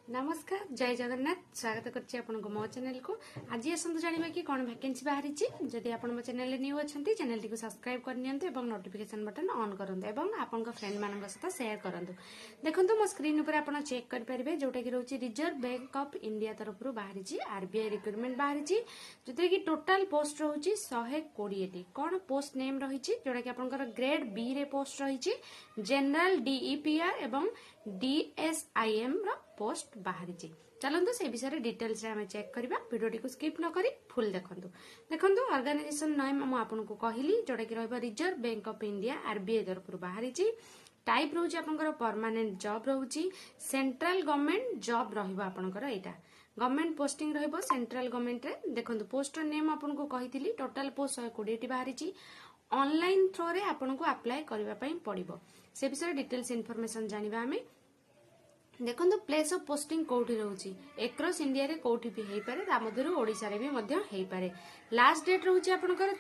नमस्कार जय जगन्नाथ स्वागत करछि आपनको मो चैनल को। आज आसंतु जानिबा कि कोन वैकेंसी बाहरी छि। जदि आपन मो चैनल रे न्यू अछंती चैनल टी को सब्सक्राइब कर नियंतु एवं नोटिफिकेशन बटन ऑन करंतु एवं आपनका फ्रेंड मानक साथ शेयर करंतु। देखंतु मो स्क्रीन ऊपर आपन चेक कर परिबे जोटा कि रहउछि रिजर्व बैंक ऑफ इंडिया तरफ रु बाहरी छि आरबीआई रिक्रूटमेंट बाहरी छि जते कि टोटल पोस्ट रहउछि 120 टी। कोन पोस्ट नेम रही छि जोटा कि आपनकर ग्रेड बी रे पोस्ट रही छि जनरल डीईपीआर एवं डीएसआईएम रो पोस्ट बाहरी छि। चलंतु से विषय डिटेल्स रे हमें चेक करबा। वीडियो को स्किप न करी फुल देखंतु ऑर्गेनाइजेशन नेम हम आपनको कहली जोटा कि रहबा reserve bank of India RBI तरफ रु बाहरी छि। टाइप रहउछि आपनकर परमानेंट जॉब रहउछि सेंट्रल गवर्नमेंट जॉब रहबा आपनकर एटा गवर्नमेंट पोस्टिंग रहबो सेंट्रल गवर्नमेंट रे। देखंतु पोस्टर नेम आपनको कहितली टोटल पोस्ट 120 टी बाहरी छि। ऑनलाइन थ्रू रे आपनको अप्लाई करबा पई पड़िबो से विषय डिटेल्स इन्फॉर्मेशन जानिबा हमें। देखो प्लेस ऑफ पोस्टिंग कोठी रहउछि एक्रॉस इंडिया रे कोठी भी हेई पारे ता मधुर ओडिसा रे भी मध्य हेई पारे। लास्ट डेट रहउछि आपनकर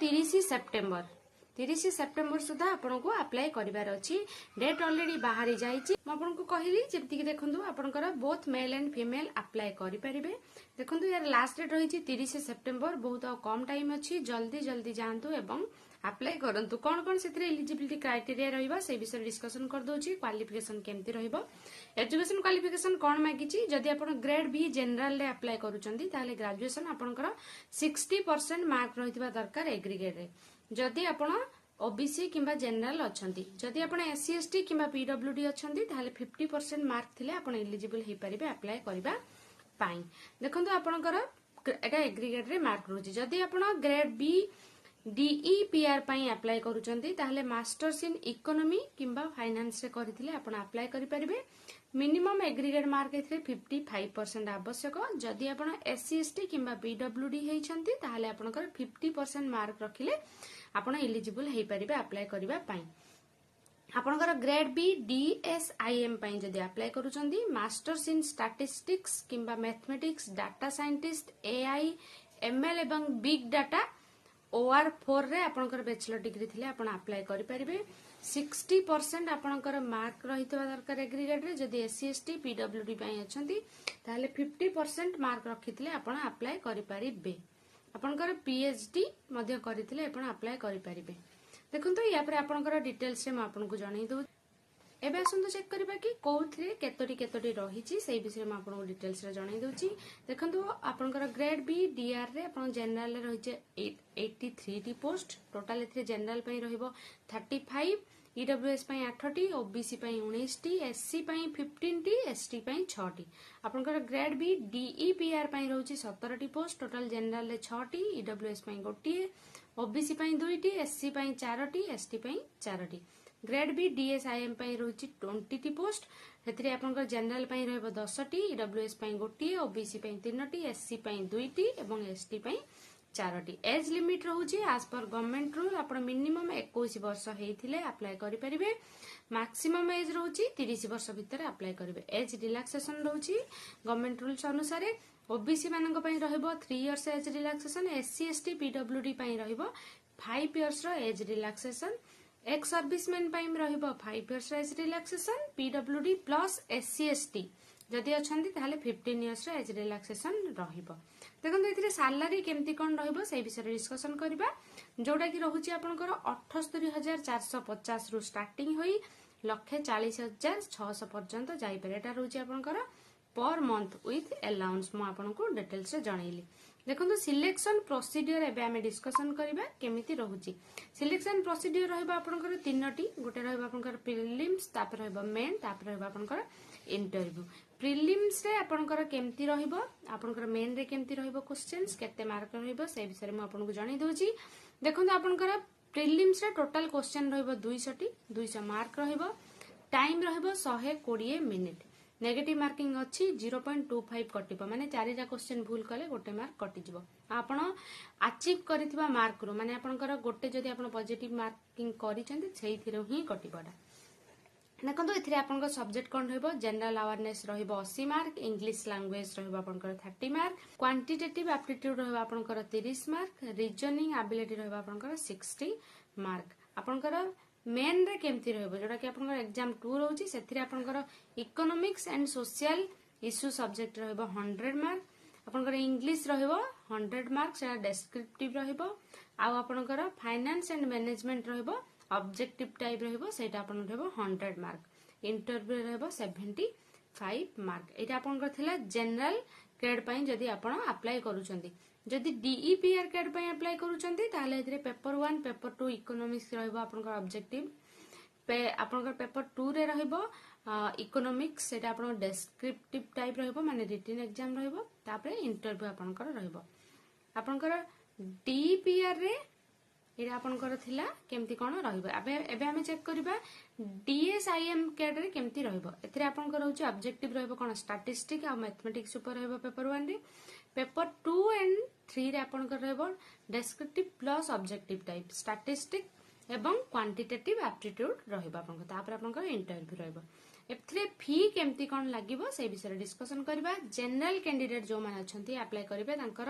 30 सेप्टेम्बर सुधा आपनको अप्लाई करिवार अछि। डेट ऑलरेडी बाहरी जाईछि म आपनको कहिली जेति कि देखंतु आपनकर both male and female apply करि परिबे। देखंतु यार लास्ट डेट रहिछि 30 सेप्टेम्बर बहुत कम टाइम अछि। जल्दी जानतु एवं अप्लाई करंतु। कोन कोन सेतरे एलिजिबिलिटी क्राइटेरिया रहइबा से विषय डिस्कशन कर दोछि। क्वालिफिकेशन केमति रहइबो एजुकेशन क्वालिफिकेशन कोन मागिछि जदि आपण ग्रेड बी जनरल रे अप्लाई करूचंती ताले ग्रेजुएशन आपनकर 60% मार्क रहितबा दरकार एग्रीगेट रे। जदि आपण ओबीसी किंबा जनरल अछंती जदि आपण एससी एसटी किंबा पीडब्ल्यूडी अछंती ताले 50% मार्क थिले आपण एलिजिबल हे परिबे अप्लाई करिबा पाई। देखंतु आपनकर एटा एग्रीगेट रे मार्क रहउछि। जदि आपण ग्रेड बी डीईपीआर पई अप्लाई करूचंती ताहले मास्टर्स इन इकोनॉमी किंबा फाइनेंस रे करिथिले आपण अप्लाई करि परिबे। मिनिमम एग्रीगेट मार्क एथरे 55% आवश्यक। जदि आपण एससी एसटी किंबा पीडब्ल्यूडी हेइछंती ताहले आपनकर 50% मार्क रखिले आपण एलिजिबल हे परिबे अप्लाई करिबा पई। आपनकर ग्रेड बी डीएसआईएम पई जदि अप्लाई करूचंती मास्टर्स इन स्टैटिस्टिक्स किंबा mathematics data scientist AI ML एवं बिग डाटा OR4 रे आपनकर बैचलर डिग्री थिले आपण अप्लाई करि परिबे। 60% आपनकर मार्क रहितबा दरकार एग्रीगेट रे। जदि एससी एसटी पीडब्ल्यूडी पई अछंती ताले 50% मार्क रखिथिले आपण अप्लाई करि परिबे। आपनकर पीएचडी मध्य करिथिले आपण अप्लाई करि परिबे। देखंतु या पर आपनकर डिटेल्स रे म आपनको जणाई दउ। एबे आसंतु चेक करबा कि कोथरे केतोटी रहिछि सेही विषय में आपनको डिटेल्स रे जणाई दउछि। देखंतु आपनकर ग्रेड बी डीआर रे आपन जनरल रे रहिছে 83 टी पोस्ट। टोटल एथरे जनरल पई रहइबो 35 ईडब्ल्यूएस पई 8 टी ओबीसी पई 19 टी एससी पई 15 टी एसटी पई 6 टी। आपनकर ग्रेड बी डीईपीआर पई रहउछि 17 टी पोस्ट। टोटल जनरल रे 6 टी ईडब्ल्यूएस पई 1 टी ओबीसी पई 2 टी एससी पई 4 टी एसटी पई 4 टी। ग्रेड बी डीएसआईएम पई रहउछि 20 टी पोस्ट। हेतरे आपनकर जनरल पई रहबो 10 टी ईडब्ल्यूएस पई 1 टी ओबीसी पई 3 टी एससी पई 2 टी एवं एसटी पई 4 टी। एज लिमिट रहउछि एज पर गवर्नमेंट रूल आपण मिनिमम 21 वर्ष हेइथिले अप्लाई करि परिबे। मैक्सिमम एज रहउछि 30 वर्ष भीतर अप्लाई करिवे। एज रिलैक्सेशन रहउछि गवर्नमेंट रूल्स अनुसार ओबीसी मानक पई रहबो 3 years age relaxation. SC ST PWD पई रहबो 5 इयर्स रो एज रिलैक्सेशन। एक्स सर्विसमैन पई रहबो 5 इयर्स रो age relaxation. PWD plus SC ST जदि अछंती ताहले 15 इयर्स रो एज रिलैक्सेशन रहइबो। देखंतु एथिरे सैलरी केमती कोन रहइबो से विषय डिस्कशन करबा। जोटा कि रहउछि आपनकर 78450 रु स्टार्टिंग होई 1,40,600 पर्यंत जाई पारे। एटा रहउछि आपनकर पर मंथ विथ अलाउंस म आपनको डिटेल्स रे जणाइली। देखंतु सिलेक्शन प्रोसीजर एबे हमें डिस्कशन करबा केमिति रहउछि। सिलेक्शन प्रोसीजर रहबा आपनकर 3टी। गोटे रहबा आपनकर प्रीलिम्स तापर रहबा मेन तापर रहबा आपनकर इंटरव्यू। प्रीलिम्स रे आपनकर केमिति रहइबो आपनकर मेन रे केमिति रहइबो क्वेश्चंस केते मार्क रहइबो से विषय में आपनको जणाई दोछि। देखंतु आपनकर प्रीलिम्स रे टोटल क्वेश्चन रहइबो 200 टी 200 मार्क रहइबो। टाइम रहइबो 120 मिनिट। नेगेटिव मार्किंग अछि 0.25 कटिबो माने 4टा क्वेश्चन भूल कले गोटे मार्क कटि जिवो। आपण अचीव करितबा मार्क रो माने आपनकर गोटे जदि आपण पॉजिटिव मार्किंग करिसेंती सेहिथिरो ही कटिबोडा। देखंतु एथिरे आपनकर सब्जेक्ट कोन रहइबो जनरल अवेयरनेस रहइबो 80 मार्क। इंग्लिश लैंग्वेज रहइबो आपनकर 30 मार्क। क्वांटिटेटिव एप्टीट्यूड रहइबो आपनकर 30 मार्क। रीजनिंग एबिलिटी रहइबो आपनकर 60 मार्क। आपनकर मेन रे केमती रहइबो जोटा कि आपनकर एग्जाम 2 रहउची सेथिरे आपनकर economics and social issue subject रहिबो 100 मार्क आपनकर इंग्लिश रहिबो 100 मार्क सेटा डेस्क्रिप्टिव रहिबो आ आपनकर फाइनेंस एंड मैनेजमेंट रहिबो ऑब्जेक्टिव टाइप रहिबो सेटा आपन रहिबो 100 मार्क इंटरव्यू रहिबो 75 मार्क एटा आपनकर थिला जनरल ग्रेड पई जदी आपण अप्लाई करूचंदी जदि डीईपीआर ग्रेड पई अप्लाई करूचंदी ताले एथिरे पेपर 1 पेपर 2 इकोनॉमिक्स रहिबो आपनकर ऑब्जेक्टिव आपनकर पेपर 2 रे रहिबो इकोनॉमिक्स सेटा आपन डेस्क्रिप्टिव टाइप रहिबो माने रिटन एग्जाम रहिबो तापरे इंटरव्यू आपनकर रहिबो आपनकर डीईपीआर रे एटा आपनकर थिला केमती कोन रहिबो एबे हमें चेक करबा डीएसआईएम कैड रे केमती रहिबो एथिरे आपनकर होची ऑब्जेक्टिव रहिबो कोन स्टैटिस्टिक्स आ मैथमेटिक्स ऊपर रहिबो पेपर 1 रे पेपर 2 एंड 3 रे आपनकर रहिबो descriptive plus objective type statistics एवं क्वांटिटेटिव एप्टीट्यूड रहिबो आपनकर तापर आपनकर इंटरव्यू रहिबो एथिरे फी केमती कोन लागिबो से विषय डिस्कशन करबा जनरल कैंडिडेट जो मान अछंती अप्लाई करिवे तांकर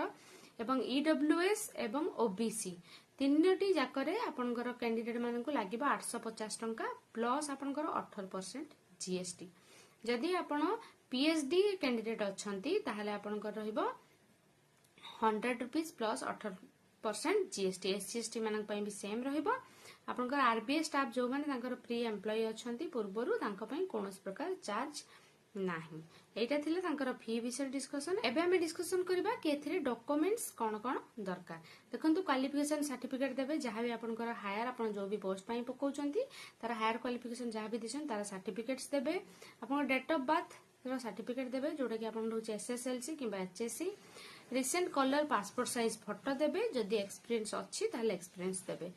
एवं ईडब्ल्यूएस एवं ओबीसी तीनोटी जाकरे आपनकर कैंडिडेट मानकु लागिबो 850 टंका प्लस आपनकर 18% जीएसटी जदि आपण पीएचडी कैंडिडेट अछंती ताहाले आपनकर रहिबो 100 रुपीस प्लस 18% जीएसटी एससीएसटी मानक पई भी सेम रहिबो आपनकर आरबीए स्टाफ जो माने तांकर प्री एम्प्लॉय अछंती पूर्वरु तांका पई कोनोस प्रकार चार्ज नाही एटा थिले तांकर फी विषय डिस्कशन एबे हम डिस्कशन करबा के एथिरे डॉक्यूमेंट्स कोन कोन दरकार देखंतु क्वालिफिकेशन सर्टिफिकेट देबे जहां भी आपनकर हायर आपन जो भी पोस्ट पई पकोचंती तार हायर क्वालिफिकेशन जहां भी दिसन तार सर्टिफिकेट्स देबे आपन डेट ऑफ बर्थ रो सर्टिफिकेट देबे जोटा कि आपन रहउछ एसएसएलसी किबा HSC recent colour passport size photo देबे जदी एक्सपीरियंस अछि ताले एक्सपीरियंस देबे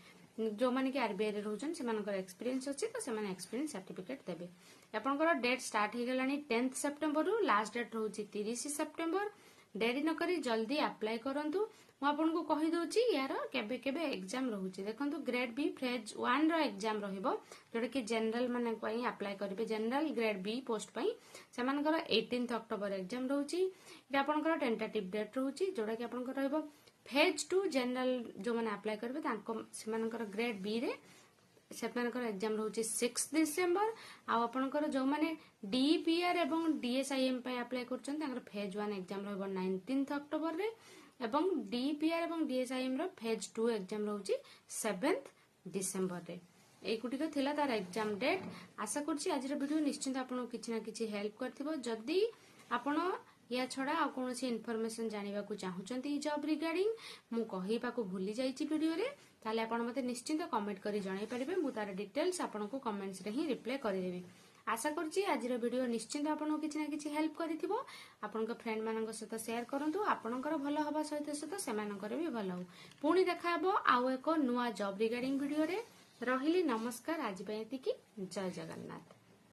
जो माने कि आरबीआई रे रहउछन से मानकर एक्सपीरियंस अछि तो से माने एक्सपीरियंस सर्टिफिकेट देबे आपनकर डेट स्टार्ट हे गेलानी 10 सितंबर रु लास्ट डेट रहउछि 30 सितंबर डेरी न करी जल्दी अप्लाई करंतु मु आपन को कहि दोछि यार केबे केबे एग्जाम रहउछि देखंतु ग्रेड बी फेज 1 रो एग्जाम रहिबो जोटा कि जनरल माने पई अप्लाई करबे जनरल ग्रेड बी पोस्ट पई से मानकर 18 अक्टोबर एग्जाम रहउछि इटा आपनकर टेंटेटिव डेट रहउछि जोटा कि आपनकर रहइबो फेज 2 जनरल जो माने अप्लाई करबे तांको से मानकर ग्रेड बी रे से मानकर एग्जाम रहउछि 6 डिसेंबर आ आपनकर जो माने डीपीआर एवं डीएसआईएम पई अप्लाई करछन तांकर फेज 1 एग्जाम रहइबो 19 अक्टोबर रे एवं डीपीआर एवं डीएसआईएम रो फेज 2 एग्जाम रहउछि 7 डिसेंबर रे ए कुटिक थिला तार एग्जाम डेट आशा करछि आज रो वीडियो निश्चित आपन किछि ना किछि हेल्प करथिबो जदी आपन या छड़ा आ कोनोसी इन्फॉर्मेशन जानिबा को चाहुचंती जॉब रिगार्डिंग मु कहिबा को भूली जाईची वीडियो रे ताले आपन मते निश्चित कमेंट करी जणाई परिबे मु तार डिटेल्स आपन को कमेंट्स रे ही रिप्लाई करि देबी आशा करछि आज रो वीडियो निश्चित आपन को किछि ना किछि हेल्प करिथिबो आपन को फ्रेंड मानन सहित शेयर करंतु आपनकर भलो हबा सहित सेमानकर भी भलो हो पुणी देखाबो आउ एको नुवा जॉब रिगार्डिंग वीडियो रे रहिली नमस्कार आज पय एतिकी जय जगन्नाथ।